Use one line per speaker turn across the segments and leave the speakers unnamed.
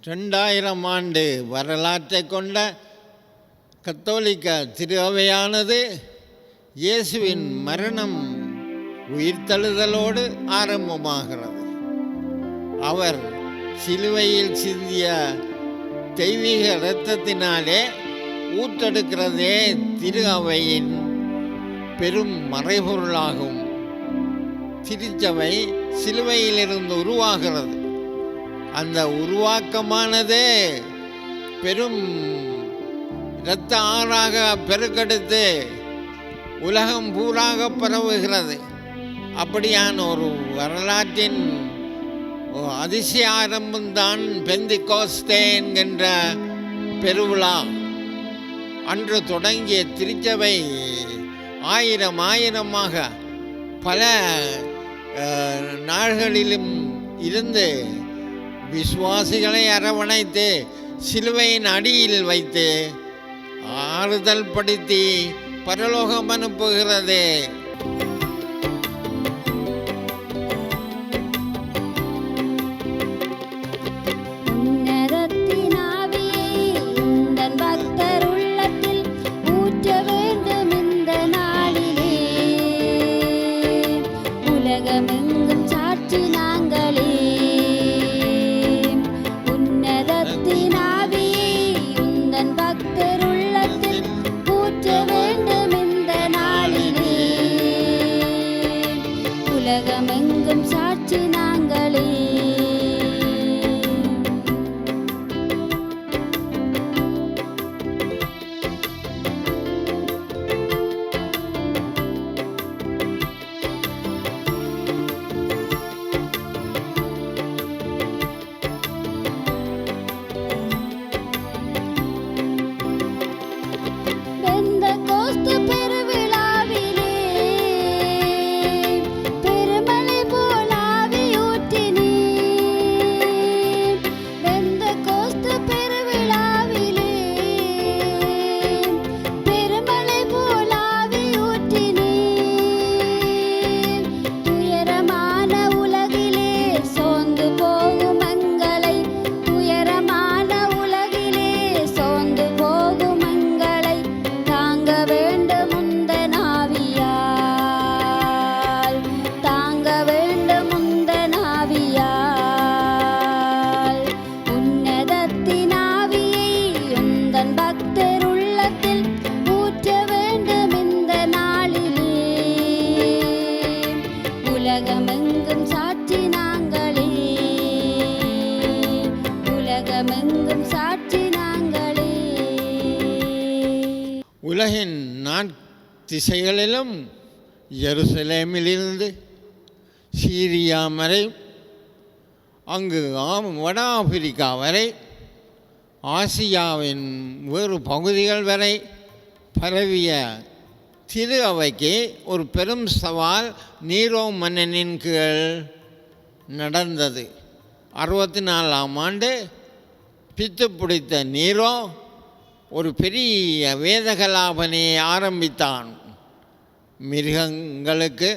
2000 ஆண்டு வரலாற்றை கொண்ட கத்தோலிக்க திரு அவையானது இயேசுவின் மரணம் உயிர்த்தெழுதலோடு ஆரம்பமாகிறது. அவர் சிலுவையில் சிந்திய தெய்வீக இரத்தத்தினாலே ஊற்றெடுக்கிறதே திரு அவையின் பெரும் மறைபொருளாகும். திருச்சபை சிலுவையிலிருந்து உருவாகிறது. அந்த உருவாக்கமானது பெரும் இரத்த ஆறாக பெருக்கெடுத்து உலகம் பூராக பரவுகிறது. அப்படியான ஒரு வரலாற்றின் அதிசய ஆரம்பம்தான் பெந்திகோஸ்தே என்கின்ற பெருவிழா. அன்று தொடங்கிய திருச்சபை ஆயிரமாக பல நாடுகளிலும் இருந்து விசுவாசிகளை அரவணைத்து சிலுவையின் அடியில் வைத்து ஆறுதல் படுத்தி பரலோகம் அனுப்புகிறது.
உலகமெங்கும் சாட்சி நாங்களே. உலகமெங்கும் சாட்சி நாங்களே. உலகமெங்கும் சாட்சி நாங்களே.
உலகின் திசைகளிலும் எருசலேமிலிருந்து சீரியா வரை, அங்கு வட ஆப்பிரிக்கா வரை, ஆசியாவின் வேறு பகுதிகள் வரை பரவிய திரு அவைக்கு ஒரு பெரும் சவால் நீரோ மன்னனின் கீழ் நடந்தது. 64ஆம் ஆண்டு பித்து பிடித்த நீரோ ஒரு பெரிய வேதகலாபனையை ஆரம்பித்தான். மிருகங்களுக்கு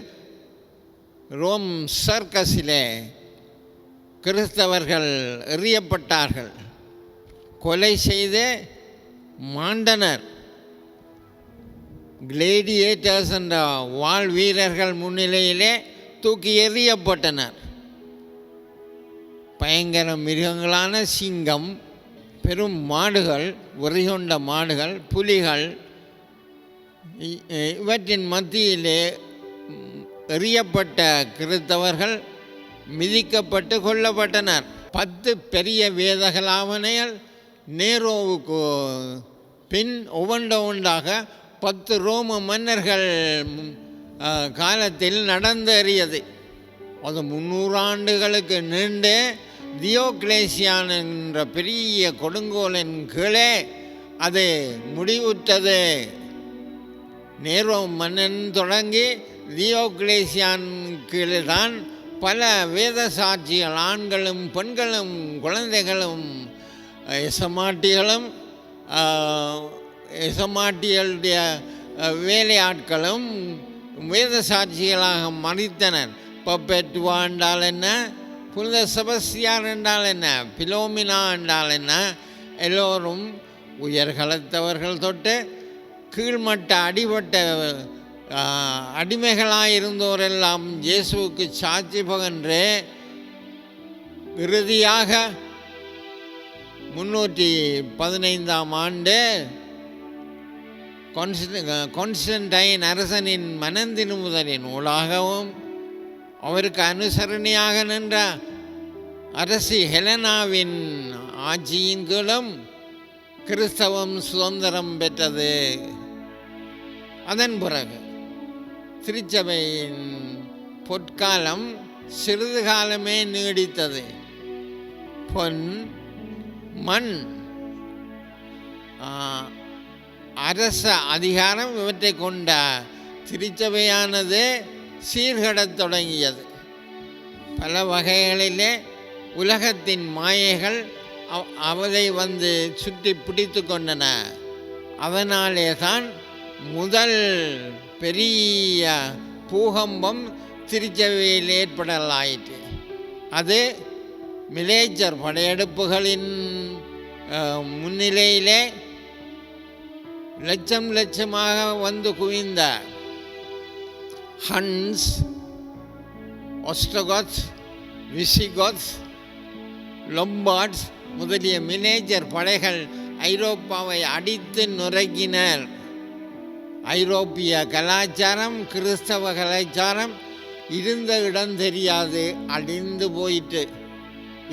ரோம் சர்க்கஸிலே கிறிஸ்தவர்கள் எறியப்பட்டார்கள், கொலை செய்து மாண்டனர். கிளேடியேட்டர்ஸ் என்ற வாள் வீரர்கள் முன்னிலையிலே தூக்கி எறியப்பட்டனர். பயங்கர மிருகங்களான சிங்கம், பெரும் மாடுகள், உரைகொண்ட மாடுகள், புலிகள், இவற்றின் மத்தியிலே எறியப்பட்ட கிறிஸ்தவர்கள் மிதிக்கப்பட்டு கொல்லப்பட்டனர். 10 பெரிய வேதகலாவனைகள் நேரோவுக்கு பின் ஒவ்வொன்றாக 10 ரோம மன்னர்கள் காலத்தில் நடந்தேறியது. அது 300 ஆண்டுகளுக்கு நீண்டு தியோக்ளேசியான் என்ற பெரிய கொடுங்கோலின் கீழே அது முடிவுற்றது. நேரோ மன்னன் தொடங்கி தியோக்ளேசியான் கீழே தான் பல வேத சாட்சிகள், ஆண்களும் பெண்களும் குழந்தைகளும் எசமாட்டிகளுடைய வேலையாட்களும் வேத சாட்சிகளாக மறித்தனர். பப்பெட் வாழ்ந்தால் என்ன, புனித செபஸ்தியார் என்றால் என்ன, பிலோமினா என்றால் என்ன, எல்லோரும் உயர்கலத்தவர்கள் தொட்டு கீழ்மட்ட அடிபட்ட அடிமைகளாயிருந்தோரெல்லாம் இயேசுவுக்கு சாட்சி பகன்று இறுதியாக 315ஆம் ஆண்டு கான்ஸ்டன்டைன் அரசனின் மனந்திரும்புதலின் ஊடாகவும் அவருக்கு அனுசரணையாக நின்ற அரசி ஹெலனாவின் ஆட்சியின் கீழும் கிறிஸ்தவம் சுதந்திரம் பெற்றது. அதன் பிறகு திருச்சபையின் பொற்காலம் சிறிது காலமே நீடித்தது. பொன், மண், அரச அதிகாரம் இவற்றை கொண்ட திருச்சபையானது சீர்கடத் தொடங்கியது. பல வகைகளிலே உலகத்தின் மாயைகள் அவதை வந்து சுற்றி பிடித்து கொண்டன. அதனாலே தான் முதல் பெரிய பூகம்பம் திருச்சபையில் ஏற்படலாயிற்று. அது மிலேச்சர் படையெடுப்புகளின் முன்னிலையிலே லட்சம் லட்சமாக வந்து குவிந்த ஹன்ஸ், ஒஸ்ட்ரோகோத்ஸ், விசிகோத்ஸ், லொம்பார்ட்ஸ் முதலிய மிலேச்சர் படைகள் ஐரோப்பாவை அடித்து நுரைக்கினர். ஐரோப்பிய கலாச்சாரம், கிறிஸ்தவ கலாச்சாரம் இருந்த இடம் தெரியாது, அழிந்து போயிட்டு.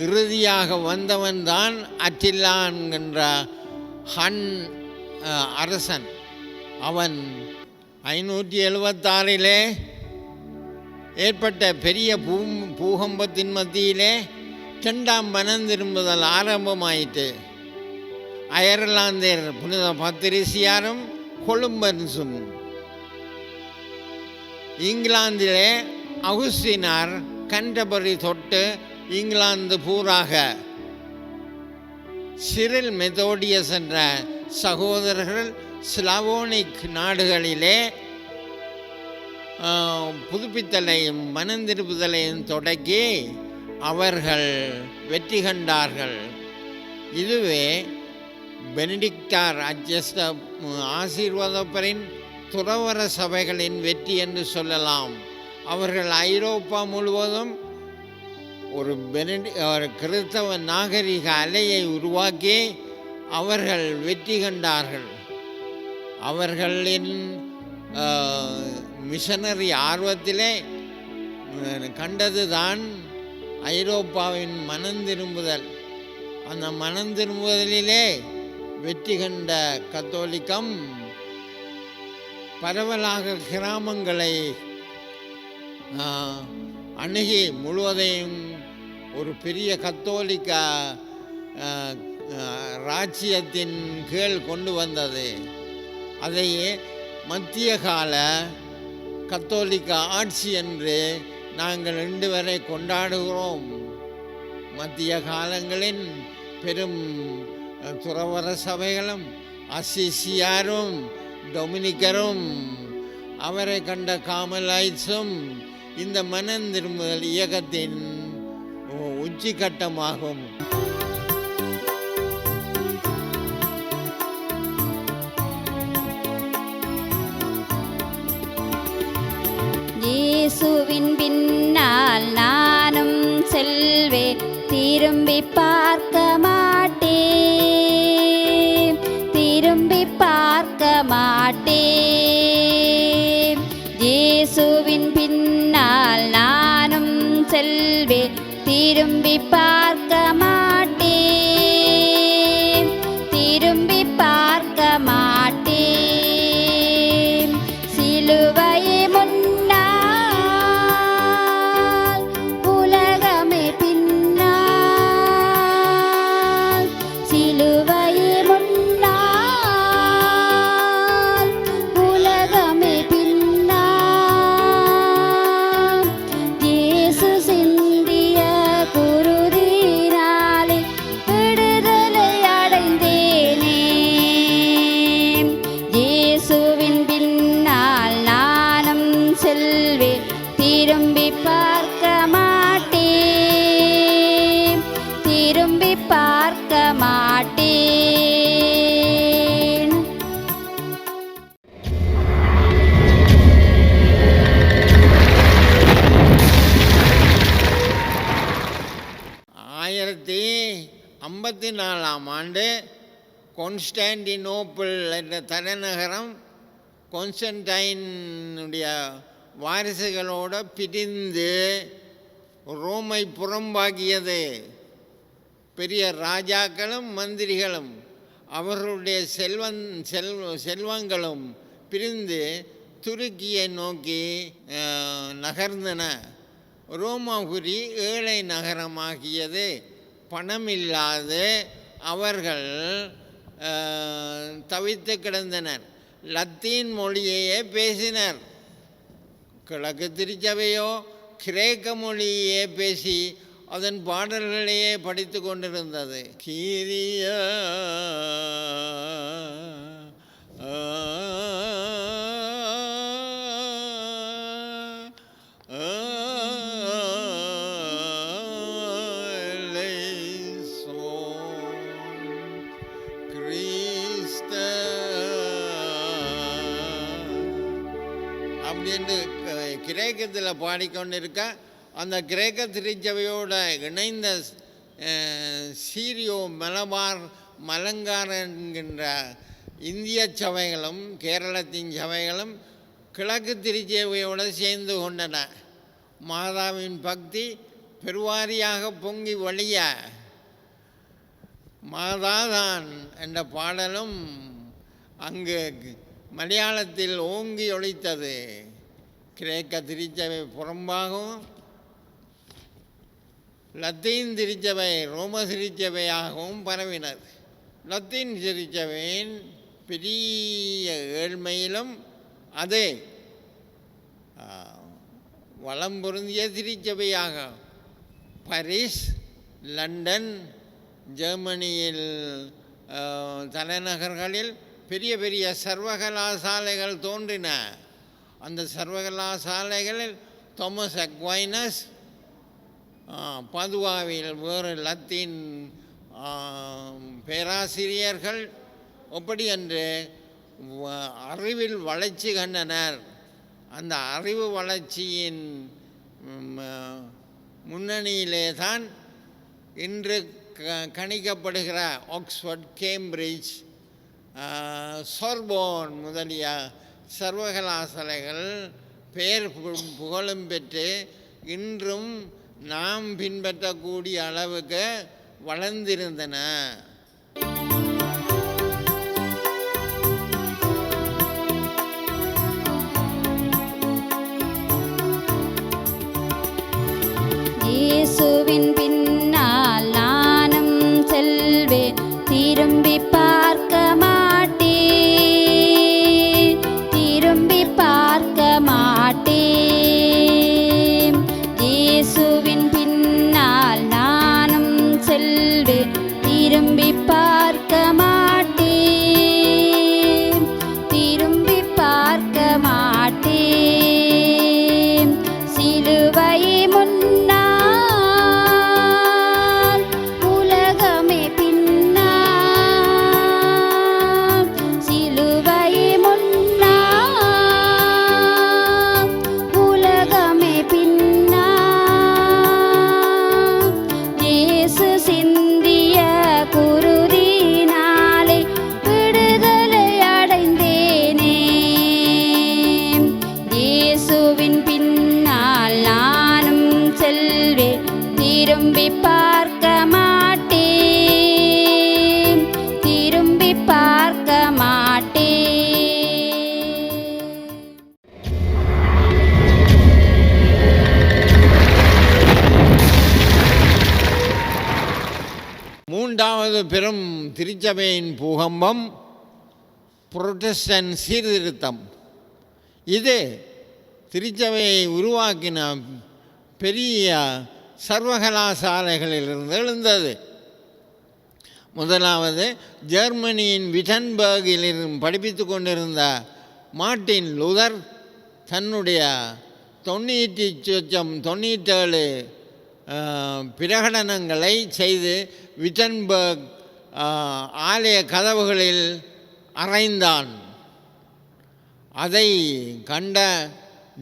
இறுதியாக வந்தவன் தான் அட்டில்லா என்கின்ற ஹன் அரசன். அவன் 576 ஏற்பட்ட பெரிய பூகம்பத்தின் மத்தியிலே 2ஆம் மனந்திரும்புதல் ஆரம்பமாயிட்டு. அயர்லாந்தர் புனித பத்திரிசியாரும் கொழும்பன்ஸும், இங்கிலாந்திலே அகுஸ்தினார் கண்டபரி தொட்டு இங்கிலாந்து பூராக, சிரில் மெத்தோடியஸ் என்ற சகோதரர்கள் ஸ்லாவோனிக் நாடுகளிலே புதுப்பித்தலையும் மனந்திருப்புதலையும் தொடக்கி அவர்கள் வெற்றி கண்டார்கள். இதுவே பெனடிக்டார் ஆசீர்வாதப்பரின் துறவர சபைகளின் வெற்றி என்று சொல்லலாம். அவர்கள் ஐரோப்பா முழுவதும் ஒரு கிறிஸ்தவ நாகரிக அலையை உருவாக்கி அவர்கள் வெற்றி கண்டார்கள். அவர்களின் மிஷனரி ஆர்வத்திலே கண்டது தான் ஐரோப்பாவின் மனந்திரும்புதல். அந்த மனந்திரும்புதலிலே வெற்றி கண்ட கத்தோலிக்கம் பரவலாக கிராமங்களை அணுகி முழுவதையும் ஒரு பெரிய கத்தோலிக்க ராஜ்யத்தின் கீழ் கொண்டு வந்தது. அதையே மத்திய கால கத்தோலிக்க ஆட்சி என்று நாங்கள் இன்று வரை கொண்டாடுகிறோம். மத்திய காலங்களின் பெரும் துறவர சபைகளும் அசிசியாரும் டொமினிக்கரும் அவரை கண்ட காமலைட்ஸும் இந்த மனந்திரும்புதல் இயக்கத்தின் உச்சிக்கட்டமாகும்.
இயேசுவின் பின்னால் நானும் செல்வேன், திரும்பி பார்க்க மாட்டேன், திரும்பி பார்க்க மாட்டேன். இயேசுவின் பின்னால் நானும் செல்வேன், திரும்பி பார்க்க மாட்டேன், திரும்பி பார்க்க மாட்டேன். சிலுவையே குருதி மாட்டேன்.
ஆயிரத்தி 54 கான்ஸ்டாண்டினோப்பிள் என்ற தலைநகரம் கான்ஸ்டன்டைனுடைய வாரிசுகளோடு பிரிந்து ரோமை புறம்பாக்கியது. பெரிய ராஜாக்களும் மந்திரிகளும் அவர்களுடைய செல்வங்களும் பிரிந்து துருக்கியை நோக்கி நகர்ந்தன. ரோமாபுரி ஏழை நகரமாகியது. பணமில்லாது அவர்கள் தவித்து கிடந்தனர். லத்தீன் மொழியையே பேசினர். கிழக்கு திருச்சபையோ கிரேக்க மொழியே பேசி அதன் பாடல்களையே படித்து கொண்டிருந்தது. கீரியா அப்படின்னு கிரேக்கத்தில் பாடிக்கொண்டிருக்க, அந்த கிரேக்க திருச்சபையோட இணைந்த சீரியோ மலபார் மலங்கார் என்கின்ற இந்திய சபைகளும் கேரளத்தின் சபைகளும் கிழக்கு திருச்சபையோடு சேர்ந்து கொண்டன. மாதாவின் பக்தி பெருவாரியாக பொங்கி வழிய மாதாதான் என்ற பாடலும் அங்கு மலையாளத்தில் ஓங்கி ஒலித்தது. கிரேக்க திருச்சபை புறம்பாகவும் லத்தீன் திருச்சபை ரோம திருச்சபையாகவும் பரவினர். லத்தீன் திருச்சபையின் பெரிய ஏழ்மையிலும் அதே வளம் பொருந்திய திருச்சபையாக பாரிஸ், லண்டன், ஜெர்மனியில் தலைநகர்களில் பெரிய பெரிய சர்வகலாசாலைகள் தோன்றின. அந்த சர்வகலாசாலைகளில் தாமஸ் அக்வைனஸ், பதுவாவில் வேறு லத்தீன் பேராசிரியர்கள் அப்படி என்று அறிவில் வளர்ச்சி கண்டனர். அந்த அறிவு வளர்ச்சியின் முன்னணியிலே தான் இன்று கணிக்கப்படுகிற ஆக்ஸ்ஃபோர்ட், கேம்பிரிட்ஜ், சோர்போன் முதலிய சர்வகலாசாலைகள் பெயர் புகழும் பெற்று இன்றும் நாம் பின்பற்றக்கூடிய அளவுக்கு வளர்ந்திருந்தன.
இயேசுவின் பின்னால் நானும் செல்வேன், திரும்பி பார்க்க மாட்டேன், திரும்பி பார்க்க மாட்டேன். இயேசுவின் பின்னால் நானும் செல்வேன், திரும்பி பார்க்க மாட்டேன், திரும்பி பார்க்க மாட்டேன். சிலுவை முன்னால் திரும்பி பார்க்க மாட்டேன், திரும்பி பார்க்க மாட்டேன்.
மூன்றாவது பெரும் திருச்சபையின் பூகம்பம் புரொட்டஸ்டன்ட் சீர்திருத்தம். இது திருச்சபையை உருவாக்கின பெரிய சர்வகலாசாலைகளிலிருந்து எழுந்தது. முதலாவது ஜெர்மனியின் விட்டன்பர்கில் படிப்பித்து கொண்டிருந்த மார்ட்டின் லூதர் தன்னுடைய 97 பிரகடனங்களை செய்து விட்டன்பர்க் ஆலய கதவுகளில் அறைந்தான். அதை கண்ட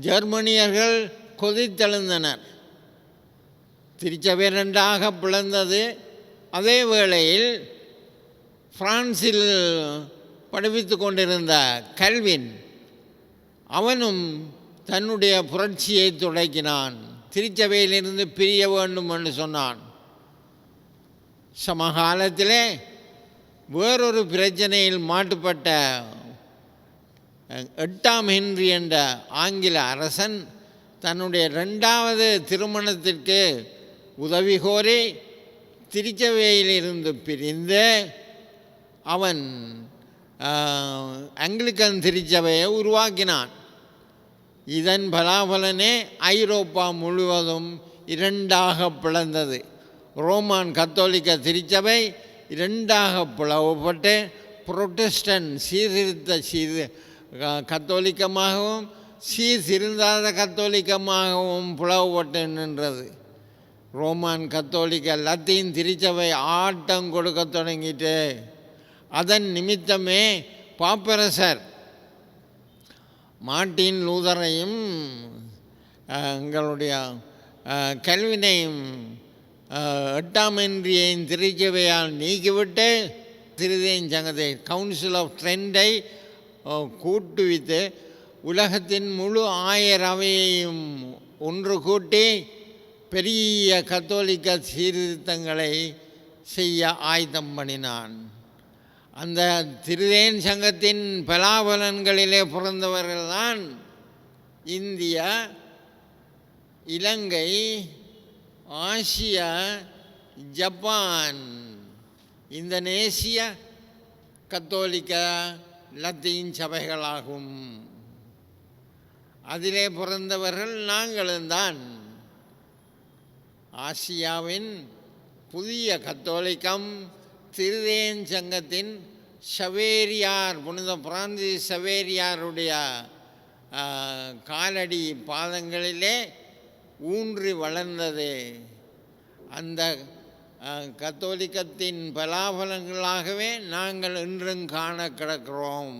ஜெர்மனியர்கள் கொதித்தெழுந்தனர். திருச்சபை ரெண்டாக பிளந்தது. அதே வேளையில் பிரான்சில் படிப்பித்து கொண்டிருந்த கல்வின் அவனும் தன்னுடைய புரட்சியை தொடக்கினான். திருச்சபையிலிருந்து பிரிய வேண்டும் என்று சொன்னான். சமகாலத்திலே வேறொரு பிரச்சனையில் மாட்டுப்பட்ட 8ஆம் ஹென்றி என்ற ஆங்கில அரசன் தன்னுடைய 2வது திருமணத்திற்கு உதவி கோரி திருச்சபையிலிருந்து பிரிந்து அவன் ஆங்கிலிக்கன் திருச்சபையை உருவாக்கினான். இதன் பலாபலனே ஐரோப்பா முழுவதும் 2ஆக பிளந்தது. ரோமான் கத்தோலிக்க திருச்சபை 2ஆக பிளவுபட்டு புரொட்டஸ்டன்ட் சீர்திருத்த கத்தோலிக்கமாகவும் சீர்திருந்தாத கத்தோலிக்கமாகவும் பிளவுபட்டு நின்றது. ரோமான் கத்தோலிக்க லத்தீன் திருச்சபை ஆட்டம் கொடுக்க தொடங்கிட்டு அதன் நிமித்தமே பாப்பரசர் மார்ட்டின் லூதரையும் எங்களுடைய கல்வினையும் 8ஆம் ஹென்றியையும் திருச்சபையால் நீக்கிவிட்டு திருதேன் சங்கத்தை கவுன்சில் ஆஃப் ட்ரெண்டை கூட்டுவித்து உலகத்தின் முழு ஆயரவையையும் ஒன்று கூட்டி பெரிய கத்தோலிக்க சீர்திருத்தங்களை செய்ய ஆயத்தம் பண்ணினான். அந்த திருதேன் சங்கத்தின் பலாபலன்களிலே பிறந்தவர்கள்தான் இந்தியா, இலங்கை, ஆசியா, ஜப்பான், இந்தோனேசிய கத்தோலிக்க லத்தீன் சபைகளாகும். அதிலே பிறந்தவர்கள் நாங்களும் தான். ஆசியாவின் புதிய கத்தோலிக்கம் திருதேன் சங்கத்தின் சவேரியார், புனித பிரான்சிஸ் சவேரியாருடைய காலடி பாதங்களிலே ஊன்றி வளர்ந்தது. அந்த கத்தோலிக்கத்தின் பலாபலங்களாகவே நாங்கள் இன்றும் காண கிடக்கிறோம்.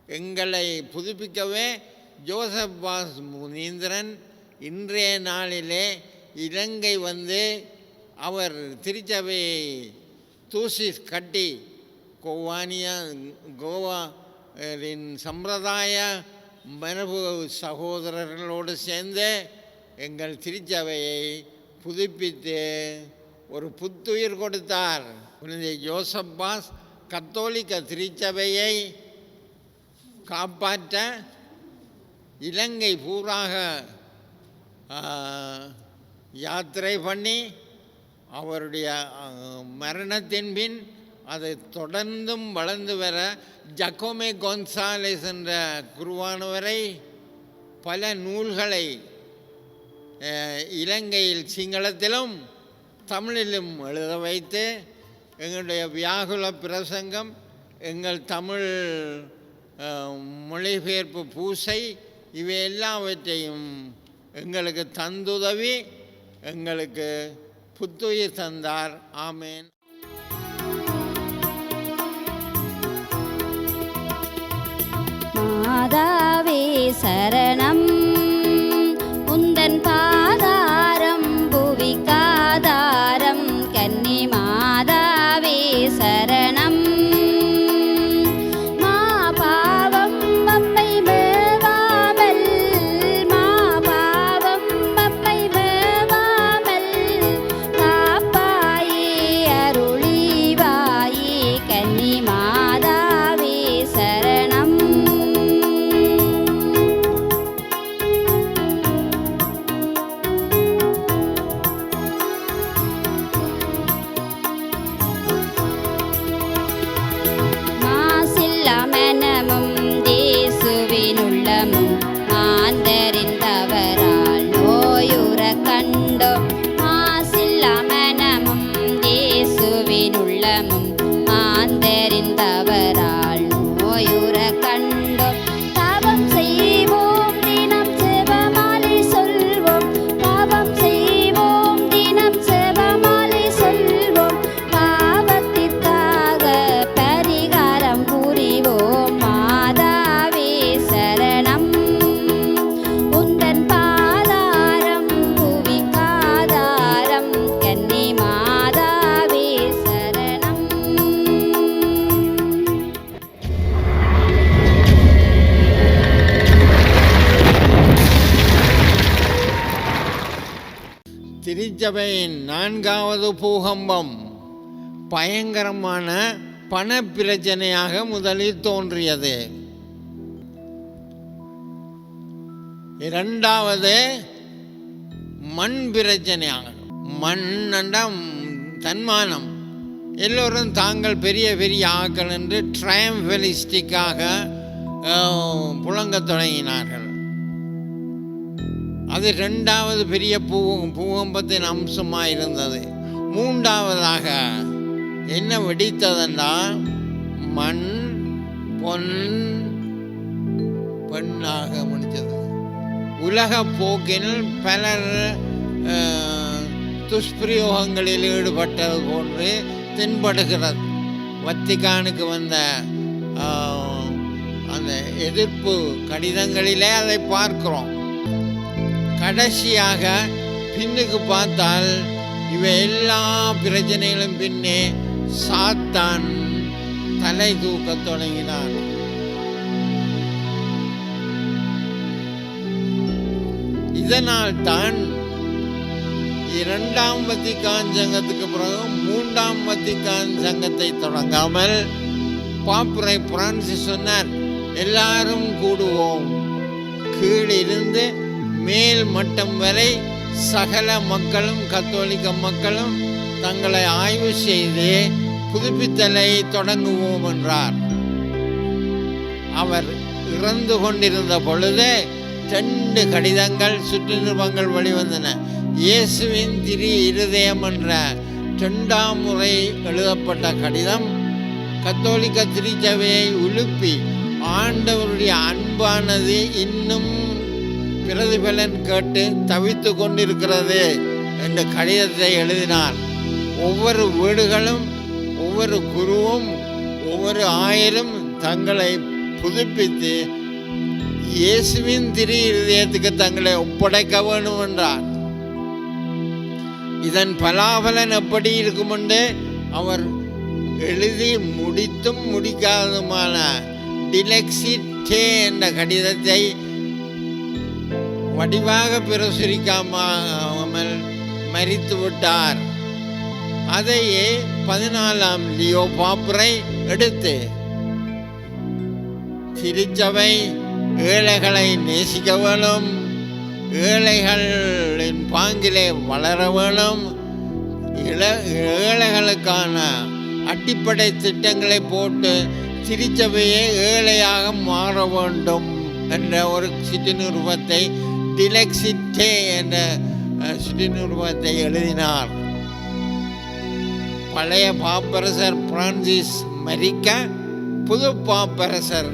எங்களை புதுப்பிக்கவே ஜோசப் பாஸ் முனீந்திரன் இன்றைய நாளிலே இலங்கை வந்து அவர் திருச்சபையை தூசி கட்டி கோவாவின் சம்பிரதாய மரபு சகோதரர்களோடு சேர்ந்து எங்கள் திருச்சபையை புதுப்பித்து ஒரு புத்துயிர் கொடுத்தார். புனித ஜோசப் பாஸ் கத்தோலிக்க திருச்சபையை காப்பாற்ற இலங்கை பூராக யாத்திரை பண்ணி அவருடைய மரணத்தின் பின் அதை தொடர்ந்தும் வளர்ந்து வர ஜக்கோமே கொன்சாலஸ் என்ற குருவானவரை பல நூல்களை இலங்கையில் சிங்களத்திலும் தமிழிலும் எழுத வைத்து எங்களுடைய வியாகுல பிரசங்கம், எங்கள் தமிழ் மொழிபெயர்ப்பு பூசை இவை எல்லாவற்றையும் எங்களுக்கு தந்துதவி எங்களுக்கு புத்துயிர் தந்தார். ஆமேன்.
மாதாவே சரணம், உந்தன் பாதாரம் புவிக்காதாரம், கன்னி மாதாவே சரணம். மா பாவம் மம்மை மேவாமல், மா பாவம் மம்மை மேவாமல், காப்பாயே அருளிவாயே, கன்னி மாதாவே சரணம். மனமும் தேசுவினுள்ளமும் மாந்தறிந்தவரால் நோயுற கண்டோம். மாசில்லா மனமும் தேசுவினுள்ளமும் மாந்தறிந்தவரால் நோயுற கண்டோம். தவம் செய்வோம் தினம் செபமாலை சொல்வோம், தவம் செய்வோம் தினம் செபமாலை சொல்வோம், பாவத்திற்கு
திருச்சபையின் 4வது பூகம்பம் பயங்கரமான பண பிரச்சனையாக முதலில் தோன்றியது. 2வது மண் பிரச்சனையாக. மண் என்றால் தன்மானம். எல்லோரும் தாங்கள் பெரிய பெரிய ஆக்கள் என்று ட்ரையம்ஃபலிஸ்டிக்காக புழங்கத் தொடங்கினார்கள். அது 2வது பெரிய பூகம்பத்தின் அம்சமாக இருந்தது. 3வதாக என்ன வெடித்ததென்றால் மண் பொன் பெண்ணாக முடித்தது. உலக போக்கில் பலர் துஷ்பிரயோகங்களில் ஈடுபட்டது போன்று தென்படுகிறது. வத்திக்கானுக்கு வந்த அந்த எதிர்ப்பு கடிதங்களிலே அதை பார்க்கிறோம். கடைசியாக பின்னுக்கு பார்த்தால் இவை எல்லா பிரச்சனைகளும் பின்னே சாத்தான் தலை தூக்கத் தொடங்கினான். இதனால் தான் 2ஆம் வத்திக்கான் சங்கத்துக்கு பிறகு 3ஆம் வத்திக்கான் சங்கத்தை தொடங்காமல் பாப்புரை பிரான்சிஸ் சொன்னார், எல்லாரும் கூடுவோம், கீழிருந்து மேல் மட்டம் வரை சகல மக்களும் கத்தோலிக்க மக்களும் தங்களை ஆய்வு செய்து புதுப்பித்தலை தொடங்குவோம் என்றார். அவர் இறந்து கொண்டிருந்த பொழுது 2 கடிதங்கள் சுற்று நிருபங்கள் வெளிவந்தன. இயேசுவின் திரு இருதயம் என்ற 2ஆம் முறை எழுதப்பட்ட கடிதம் கத்தோலிக்க திருச்சபையை உலுப்பி ஆண்டவருடைய அன்பானது இன்னும் பிரதிபலன் கேட்டு தவித்து கொண்டிருக்கிறது என்ற கடிதத்தை எழுதினார். ஒவ்வொரு வீடுகளும் ஒவ்வொரு குருவும் ஒவ்வொரு ஆயரும் தங்களை புதுப்பித்து இயேசுவின் திரு இருதயத்துக்கு தங்களை ஒப்படைக்க வேண்டும் என்றார். இதன் பலாபலன் எப்படி இருக்கும் என்று அவர் எழுதி முடித்தும் முடிக்காததுமான டிலெக்ஸிட்டே என்ற கடிதத்தை வடிவாக பிரசுரிக்காமல் மரித்து விட்டார். அதையே 14ஆம் லியோ பாப்புரை எடுத்து திருச்சபை ஏழைகளை நேசிக்க வேணும், ஏழைகளின் பாங்கிலே வளர வேணும், ஏழைகளுக்கான அடிப்படை திட்டங்களை போட்டு திருச்சபையை ஏழையாக மாற வேண்டும் என்ற ஒரு சிறு நிருபத்தை டிலெக்ஸிட்டே என்ற சிறு நிருபத்தை எழுதினார். பழைய பாப்பரசர் பிரான்சிஸ் மரிக்க புது பாப்பரசர்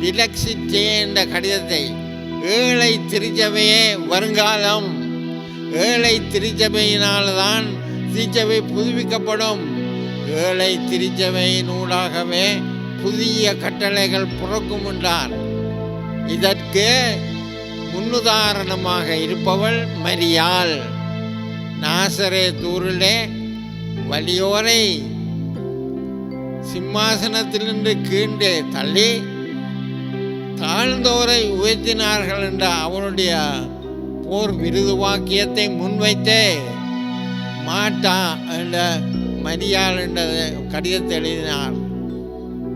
டிலெக்ஸிட்டே என்ற கடிதத்தை ஏழை திருச்சபையே வருங்காலம், ஏழை திருச்சபையினால்தான் திருச்சபை புதுப்பிக்கப்படும், ஏழை திருச்சபையின் ஊடாகவே புதிய கட்டளைகள் பிறக்கும் என்றார். இதற்கு முன்னுதாரணமாக இருப்பவள் மரியாள். நாசரேத்தூரிலே வலியோரை சிம்மாசனத்திலிருந்து கீழே தள்ளி தாழ்ந்தோரை உயர்த்தினார்கள் என்ற அவனுடைய போர் விருது வாக்கியத்தை முன்வைத்தே மாட்டா என்ற மரியாள் என்ற கடிதத்தை எழுதினார்.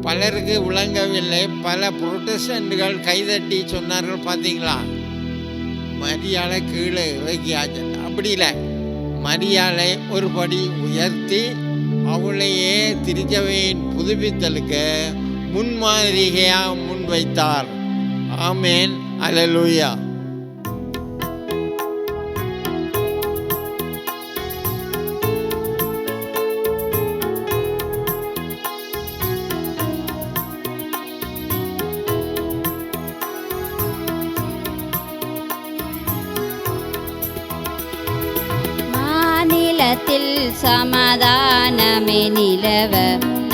பலருக்கு விளங்கவில்லை. பல புரொட்டஸ்டன்ட்கள் கைதட்டி சொன்னார்கள், பார்த்தீங்களா மரியாளை கீழே இறக்கியாச்சு. அப்படி இல்லை, மரியாளை ஒரு படி உயர்த்தி அவளையே திருச்சபையின் புதுப்பித்தலுக்கு முன்மாதிரியாக முன்வைத்தார். ஆமேன், அல்லேலூயா.
மாநிலத்தில் சமாதானமே நிலவ,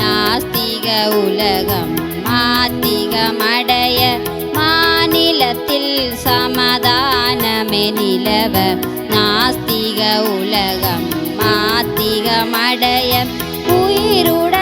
நாஸ்திக உலகம் மாத்திகமடைய. மாநிலத்தில் சமாதானமே நிலவ, நாஸ்திக உலகம் மாத்திகமடைய. உயிருடன்